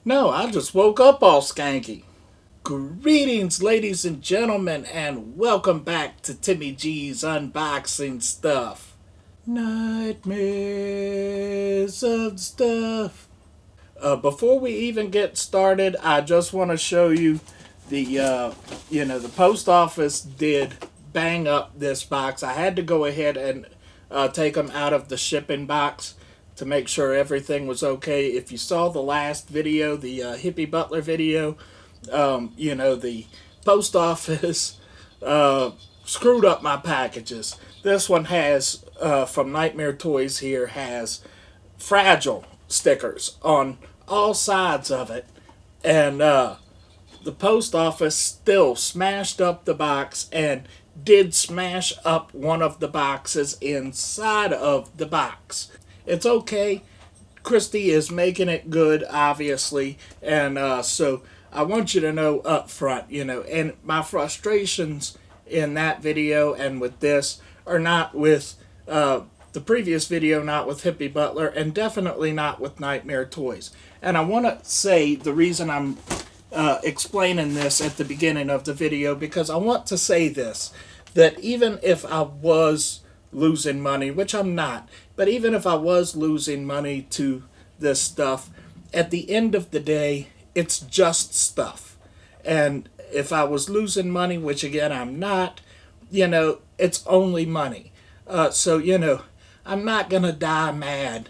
No, I just woke up all skanky. Greetings, ladies and gentlemen, and welcome back to Timmy G's Unboxing Stuff. Nightmares of stuff. Before we even get started, I just want to show you the post office did bang up this box. I had to go ahead and take them out of the shipping box to make sure everything was okay. If you saw the last video, the Hippie Butler video, the post office screwed up my packages. This one has, from Nightmare Toys here, has fragile stickers on all sides of it. And the post office still smashed up the box and did smash up one of the boxes inside of the box. It's okay. Christy is making it good, obviously. And so I want you to know up front, and my frustrations in that video and with this are not with the previous video, not with Hippie Butler, and definitely not with Nightmare Toys. And I want to say the reason I'm explaining this at the beginning of the video, because I want to say this, that even if I was losing money, which I'm not, but even if I was losing money to this stuff, at the end of the day, it's just stuff. And if I was losing money, which again I'm not, it's only money. So, I'm not going to die mad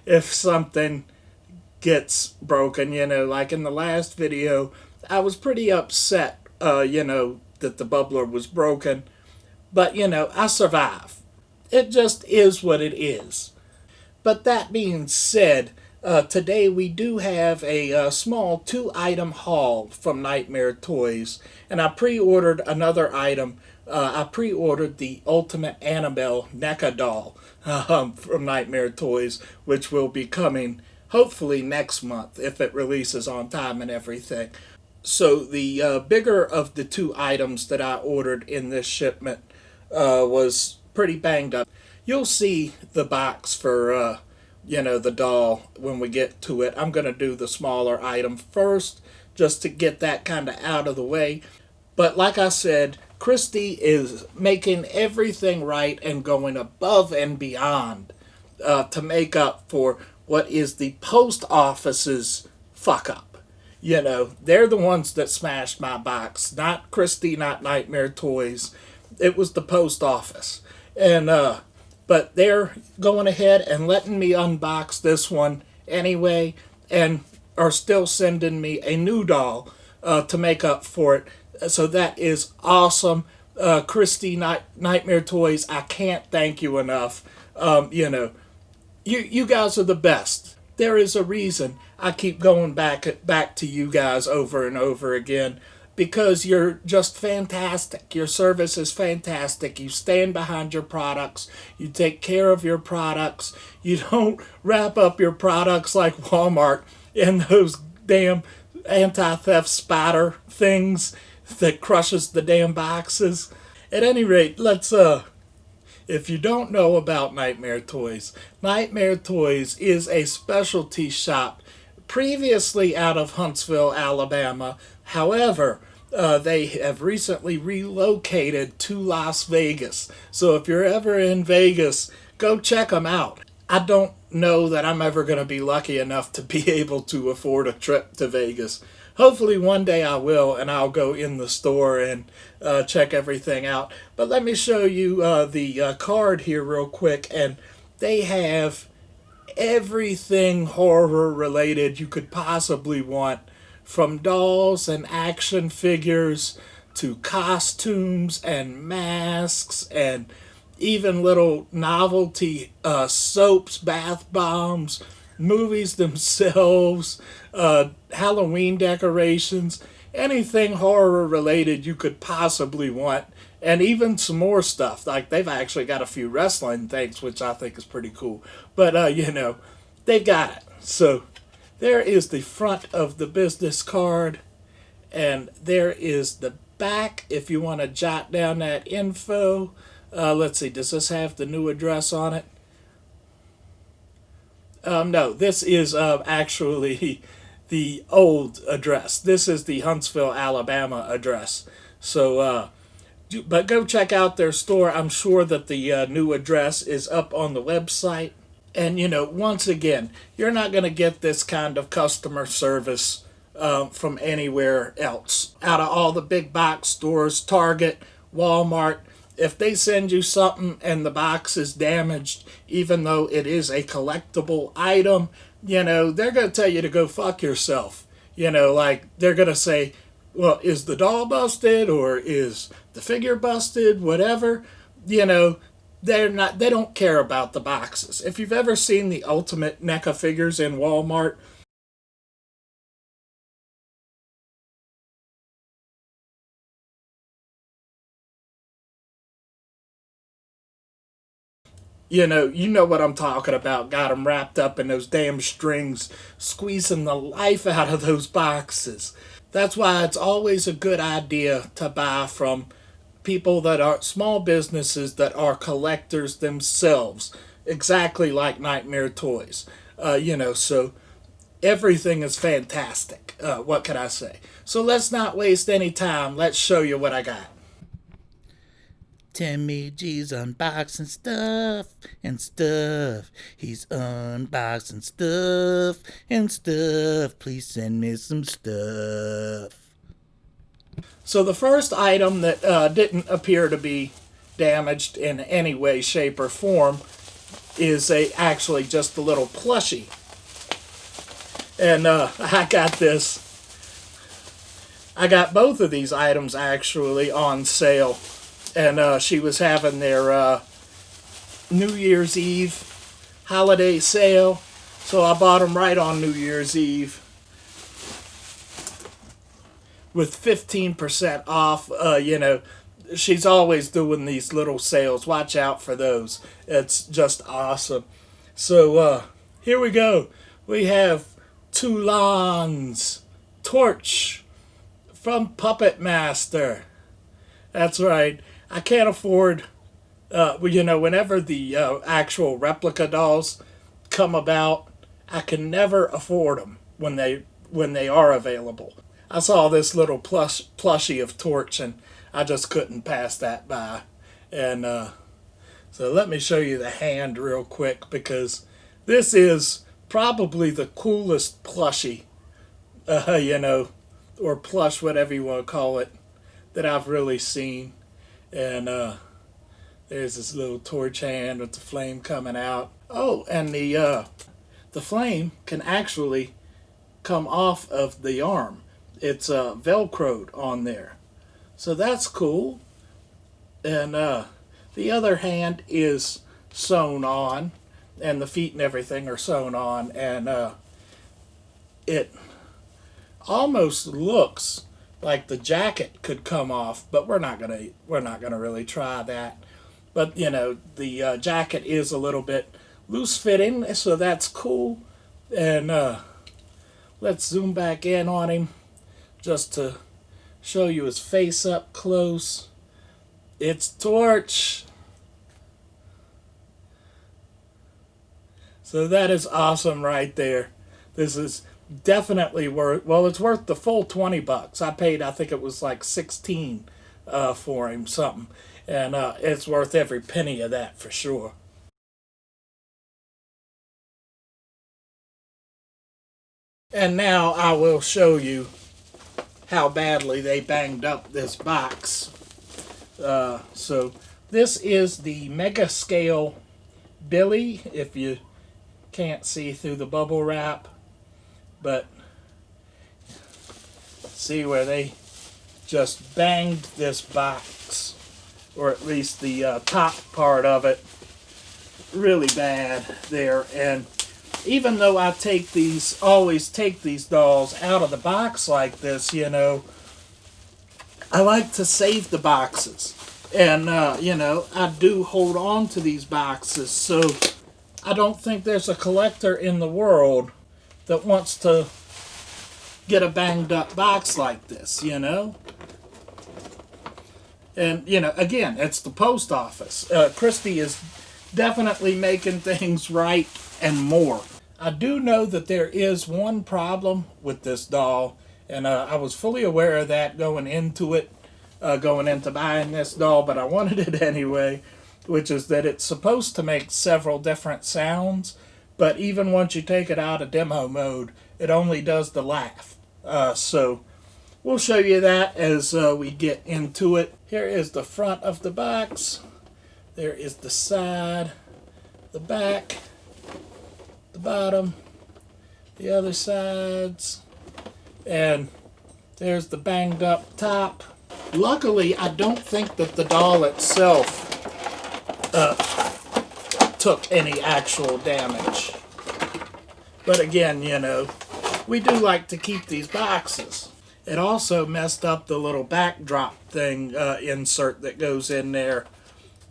if something gets broken, like in the last video, I was pretty upset, that the bubbler was broken, but, I survive. It just is what it is. But that being said, today we do have a small 2-item haul from Nightmare Toys, and I pre-ordered another item. I pre-ordered the Ultimate Annabelle NECA doll from Nightmare Toys, which will be coming hopefully next month if it releases on time and everything. So the bigger of the 2 items that I ordered in this shipment was pretty banged up. You'll see the box for the doll when we get to it. I'm going to do the smaller item first just to get that kind of out of the way. But like I said, Christy is making everything right and going above and beyond to make up for what is the post office's fuck up. They're the ones that smashed my box, not Christy, not Nightmare Toys. It was the post office. And but they're going ahead and letting me unbox this one anyway, and are still sending me a new doll to make up for it. So that is awesome. Christy, Nightmare Toys, I can't thank you enough. You guys are the best. There is a reason I keep going back to you guys over and over again, because you're just fantastic. Your service is fantastic. You stand behind your products. You take care of your products. You don't wrap up your products like Walmart in those damn anti-theft spatter things that crushes the damn boxes. At any rate, let's if you don't know about Nightmare Toys, Nightmare Toys is a specialty shop previously out of Huntsville, Alabama. However, they have recently relocated to Las Vegas. So if you're ever in Vegas, go check them out. I don't know that I'm ever going to be lucky enough to be able to afford a trip to Vegas. Hopefully one day I will, and I'll go in the store and check everything out. But let me show you the card here real quick. And they have everything horror related you could possibly want, from dolls and action figures to costumes and masks and even little novelty soaps, bath bombs, movies themselves, Halloween decorations, anything horror related you could possibly want, and even some more stuff. Like, they've actually got a few wrestling things, which I think is pretty cool. But, they've got it. So there is the front of the business card, and there is the back if you want to jot down that info. Let's see, does this have the new address on it? No, this is actually the old address. This is the Huntsville, Alabama address. So, but go check out their store. I'm sure that the new address is up on the website. And once again, you're not going to get this kind of customer service from anywhere else. Out of all the big box stores, Target, Walmart, if they send you something and the box is damaged, even though it is a collectible item, they're going to tell you to go fuck yourself. Like they're going to say, well, is the doll busted or is the figure busted, whatever. They don't care about the boxes. If you've ever seen the Ultimate NECA figures in Walmart, you know what I'm talking about. Got them wrapped up in those damn strings, squeezing the life out of those boxes. That's why it's always a good idea to buy from people that are small businesses that are collectors themselves, exactly like Nightmare Toys. So everything is fantastic. What can I say? So let's not waste any time. Let's show you what I got. Timmy G's unboxing stuff and stuff. He's unboxing stuff and stuff. Please send me some stuff. So the first item that didn't appear to be damaged in any way, shape, or form is actually just a little plushie. And I got this. I got both of these items actually on sale. And she was having their New Year's Eve holiday sale. So I bought them right on New Year's Eve with 15% off. She's always doing these little sales. Watch out for those. It's just awesome. So here we go. We have Toulon's Torch from Puppet Master. That's right. I can't afford, whenever the actual replica dolls come about, I can never afford them when they are available. I saw this little plushie of Torch, and I just couldn't pass that by. And so let me show you the hand real quick, because this is probably the coolest plushie, or plush, whatever you want to call it, that I've really seen. And there's this little torch hand with the flame coming out. Oh, and the flame can actually come off of the arm. It's velcroed on there. So that's cool. And the other hand is sewn on, and the feet and everything are sewn on, and it almost looks like the jacket could come off, but we're not gonna really try that. But the jacket is a little bit loose fitting, so that's cool. And let's zoom back in on him just to show you his face up close. It's Torch. So that is awesome right there. This is definitely worth, well, it's worth the full $20. I paid, I think it was like 16 for him, something. And it's worth every penny of that for sure. And now I will show you how badly they banged up this box. So this is the Mega Scale Billy, if you can't see through the bubble wrap. But see where they just banged this box, or at least the top part of it, really bad there. And even though I always take these dolls out of the box like this, I like to save the boxes. And, I do hold on to these boxes. So I don't think there's a collector in the world that wants to get a banged up box like this, And, again, it's the post office. Christy is definitely making things right and more. I do know that there is one problem with this doll, and I was fully aware of that going into it, going into buying this doll, but I wanted it anyway, which is that it's supposed to make several different sounds, but even once you take it out of demo mode, it only does the laugh. So we'll show you that as we get into it. Here is the front of the box. There is the side, the back, the bottom, the other sides, and there's the banged up top. Luckily, I don't think that the doll itself took any actual damage. But again, you know, we do like to keep these boxes. It also messed up the little backdrop thing insert that goes in there.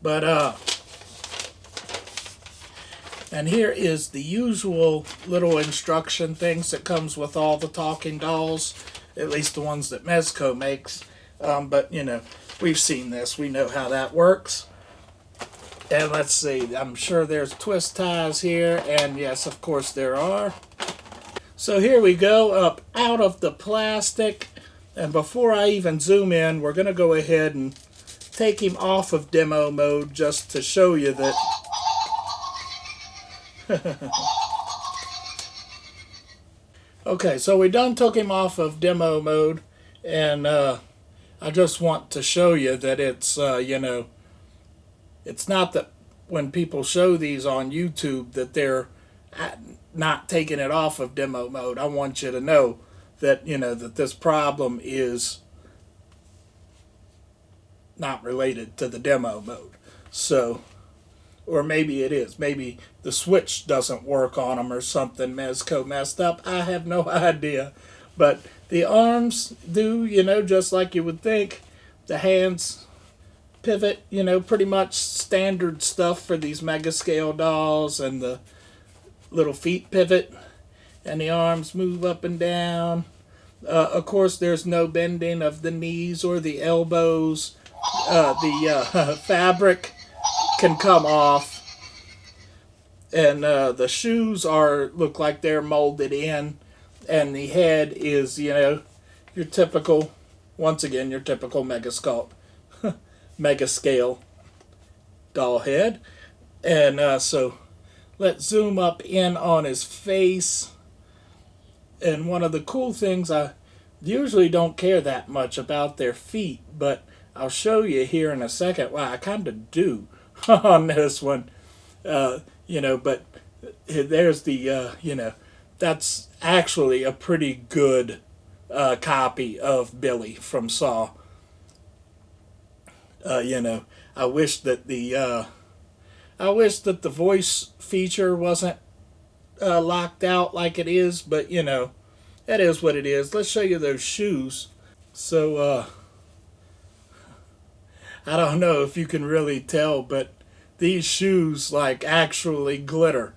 But, and here is the usual little instruction things that comes with all the talking dolls, at least the ones that Mezco makes. But, you know, we've seen this. We know how that works. And let's see, I'm sure there's twist ties here, and yes, of course there are. So here we go, up out of the plastic. And before I even zoom in, we're going to go ahead and take him off of demo mode just to show you that. Okay, so we done took him off of demo mode, and I just want to show you that it's, you know, it's not that when people show these on YouTube that they're not taking it off of demo mode. I want you to know that, you know, that this problem is not related to the demo mode. So, or maybe it is. Maybe the switch doesn't work on them or something. Mezco messed up. I have no idea. But the arms do, you know, just like you would think. The hands pivot, you know, pretty much standard stuff for these mega scale dolls, and the little feet pivot, and the arms move up and down. Of course, there's no bending of the knees or the elbows. The fabric can come off, and the shoes look like they're molded in, and the head is, you know, your typical, once again, your typical mega scale doll head. And so let's zoom up in on his face. And one of the cool things, I usually don't care that much about their feet, but I'll show you here in a second why I kind of do on this one. You know, but there's the, you know, that's actually a pretty good copy of Billy from Saw. You know, I wish that the voice feature wasn't locked out like it is, but you know, that is what it is. Let's show you those shoes. So I don't know if you can really tell, but these shoes like actually glitter.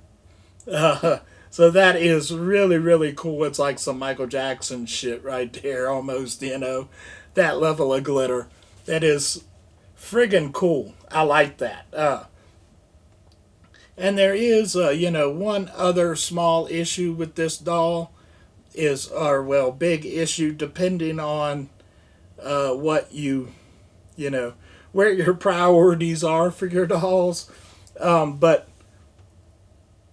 So that is really, really cool. It's like some Michael Jackson shit right there, almost, you know, that level of glitter. That is friggin' cool. I like that. And there is, you know, one other small issue with this doll is, or well, big issue, depending on what you know, where your priorities are for your dolls. But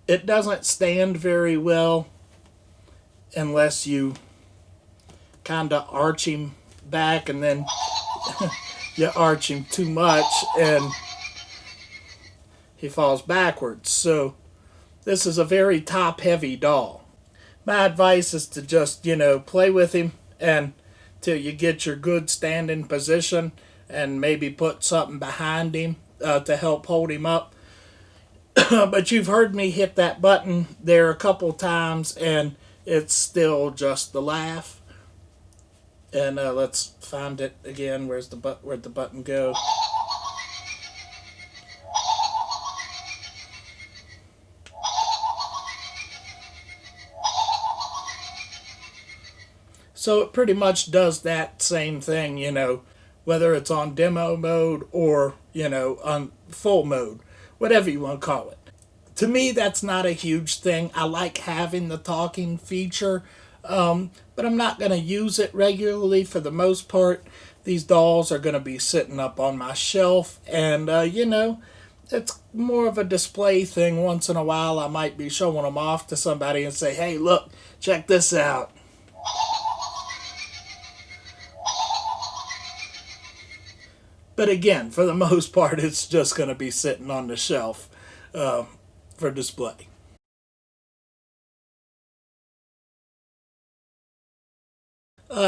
it doesn't stand very well unless you kind of arch him back, and then you arch him too much and he falls backwards. So this is a very top heavy doll. My advice is to just, you know, play with him and till you get your good standing position, and maybe put something behind him to help hold him up. But you've heard me hit that button there a couple times and it's still just the laugh. And let's find it again. Where'd the button go? So it pretty much does that same thing, you know, whether it's on demo mode or, you know, on full mode, whatever you want to call it. To me, that's not a huge thing. I like having the talking feature, but I'm not going to use it regularly for the most part. These dolls are going to be sitting up on my shelf, and it's more of a display thing. Once in a while, I might be showing them off to somebody and say, hey, look, check this out. But again, for the most part, it's just going to be sitting on the shelf for display.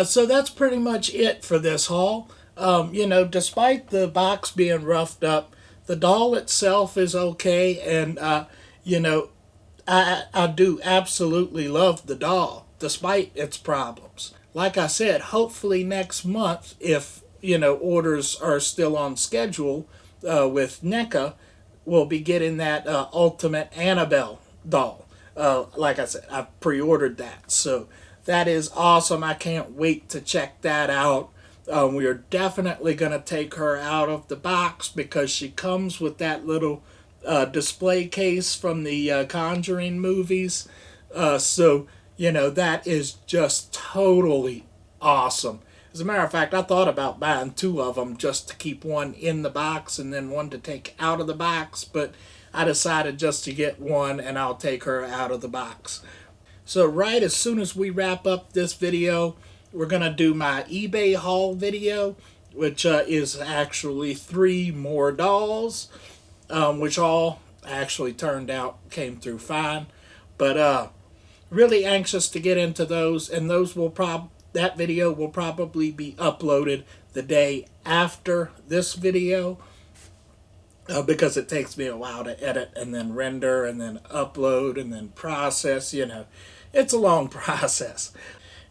So that's pretty much it for this haul. Despite the box being roughed up, the doll itself is okay, and you know, I do absolutely love the doll, despite its problems. Like I said, hopefully next month, if orders are still on schedule with NECA, we'll be getting that Ultimate Annabelle doll. Like I said, I've pre-ordered that, so that is awesome. I can't wait to check that out. We are definitely going to take her out of the box because she comes with that little display case from the Conjuring movies. That is just totally awesome. As a matter of fact, I thought about buying two of them just to keep one in the box and then one to take out of the box, but I decided just to get one and I'll take her out of the box. So right as soon as we wrap up this video, we're going to do my eBay haul video, which is actually 3 more dolls, which all actually came through fine. But really anxious to get into those, and that video will probably be uploaded the day after this video, because it takes me a while to edit and then render and then upload and then process. It's a long process.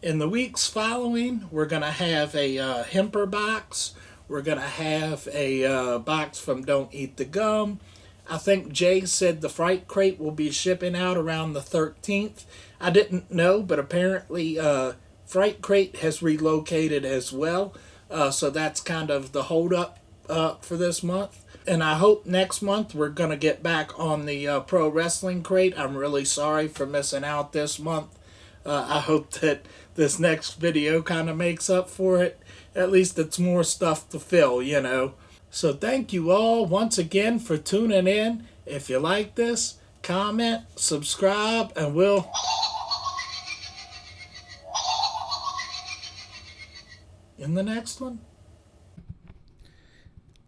In the weeks following, we're going to have a Hemper box. We're going to have a box from Don't Eat the Gum. I think Jay said the Fright Crate will be shipping out around the 13th. I didn't know, but apparently Fright Crate has relocated as well. So that's kind of the holdup for this month. And I hope next month we're going to get back on the Pro Wrestling Crate. I'm really sorry for missing out this month. I hope that this next video kind of makes up for it. At least it's more stuff to fill. So thank you all once again for tuning in. If you like this, comment, subscribe, and we'll... in the next one.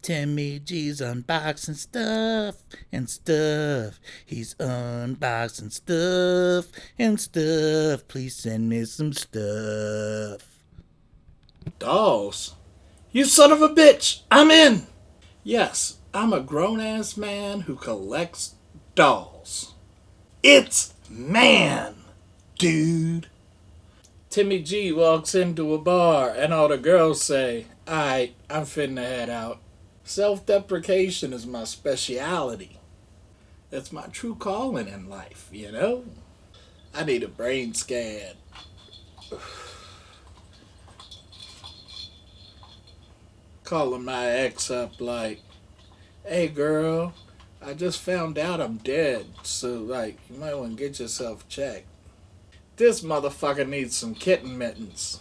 Timmy G's unboxing stuff and stuff. He's unboxing stuff and stuff. Please send me some stuff. Dolls? You son of a bitch! I'm in! Yes, I'm a grown-ass man who collects dolls. It's man, dude. Timmy G walks into a bar and all the girls say, "Aight, I'm finna head out." Self-deprecation is my speciality. That's my true calling in life, I need a brain scan. Calling my ex up like, "Hey girl, I just found out I'm dead, so you might want to get yourself checked. This motherfucker needs some kitten mittens."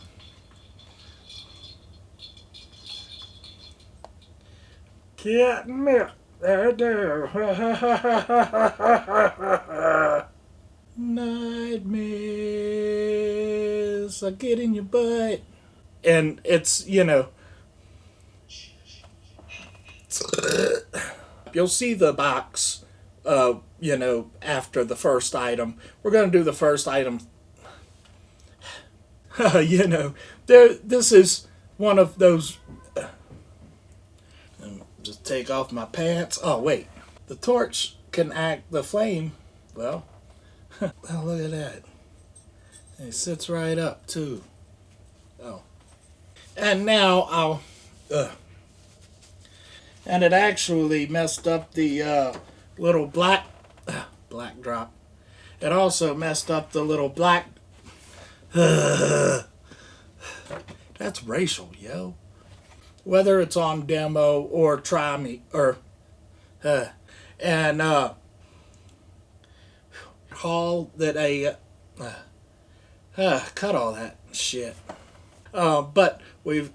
Kitten mittens. There do. Nightmares I get in your butt. And it's, you'll see the box, after the first item. We're going to do the first item. This is one of those... just take off my pants. Oh, wait. The torch can act the flame. Well, look at that. And it sits right up, too. Oh. And now I'll... And it actually messed up the little black drop. It also messed up the little black... That's racial, yo. Whether it's on demo or try me, or... and recall that cut all that shit. But we've